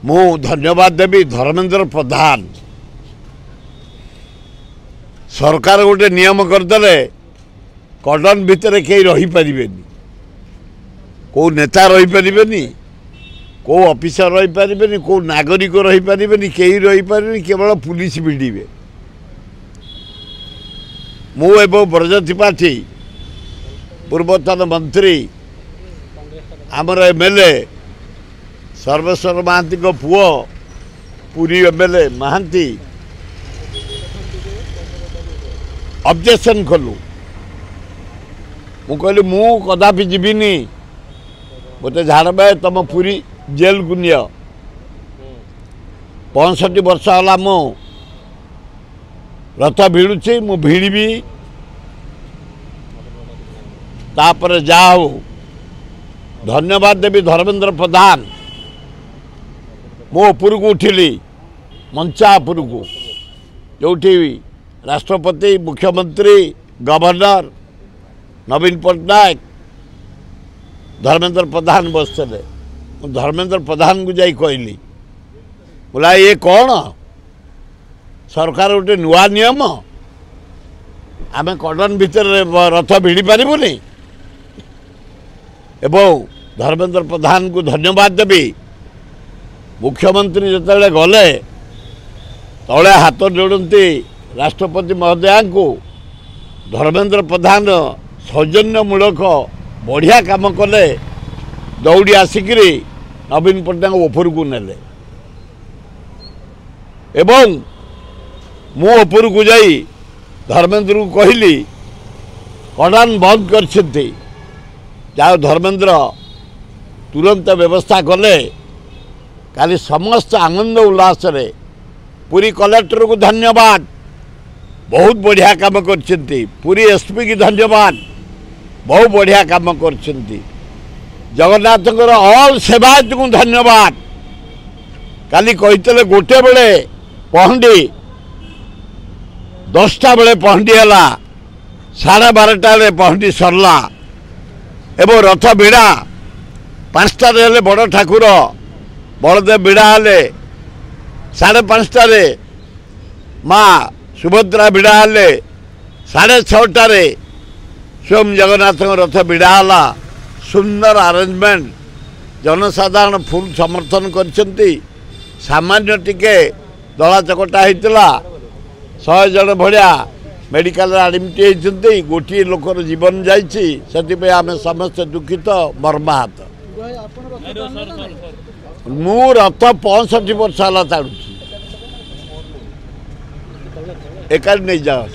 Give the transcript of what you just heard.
मु धन्यवाद देवी धर्मेंद्र प्रधान सरकार गोटे नियम करदे कर्डन भितर कहीं रही पारे कौ नेता रही पारे कौ ऑफिसर रही पारे कौ नागरिक रही पारे कहीं रही पारे केवल पुलिस भिड़े मु एवं ब्रज त्रिपाठी पूर्वतन मंत्री आमर एमएलए सर्वेश्वर महांती को पुओ पुरी एमएलए महांती ऑब्जेक्शन कलु मु कहली मु कदापि जीविनी गोटे झाड़ तुम पुरी जेल को निय 65 वर्ष है मु रथ भिड़ुची मु भिड़ी तापर जाओ धन्यवाद देवी धर्मेंद्र प्रधान मो उपर को उठिली मंचा उपर को जो राष्ट्रपति मुख्यमंत्री गवर्नर नवीन पट्टनायक धर्मेंद्र प्रधान बसते धर्मेंद्र प्रधान को जाई कहली बोला ये कौन सरकार गोटे नुआ नियम आम कर्डन भितर रथ भिड़ी पारूनी एवं धर्मेंद्र प्रधान को धन्यवाद देवी मुख्यमंत्री जिते गले तले हाथ जोड़ती राष्ट्रपति महोदया को धर्मेंद्र प्रधान सौजन्यमूलक बढ़िया काम कले दौड़ी आसिक नवीन पट्टनायक ऊपर को नेले एवं मु ऊपर को जाई धर्मेंद्र को कहली कडान बंद कर जाओ धर्मेंद्र तुरंत व्यवस्था कले काली समस्त आनंद उल्लास रे पूरी कलेक्टर को धन्यवाद बहुत बढ़िया काम कर पूरी एसपी की धन्यवाद बहुत बढ़िया काम कर जगन्नाथ ऑल सेवायत को धन्यवाद काली कहते गोटे बेले पहंडी 10टा बेले पहंडी है 12:30 पहंडी सरला एवं रथ भिड़ा 5टार बड़ ठाकुर बलदेव भिड़ा हेले 5:30 माँ सुभद्रा भिड़ा हेले 6:30 स्वयं जगन्नाथ रथ भिड़ा है सुंदर अरेंजमेंट जनसाधारण फुल समर्थन करछंती सामान्य टिके दला चकटा होता 100 जन भाया मेडिकल आडमिट होती गोटे लोकर जीवन जाती आम समस्त दुखित मर्माहत मु रथ 65 वर्ष है ताड़ुची एकाड़ी नहीं जाओ।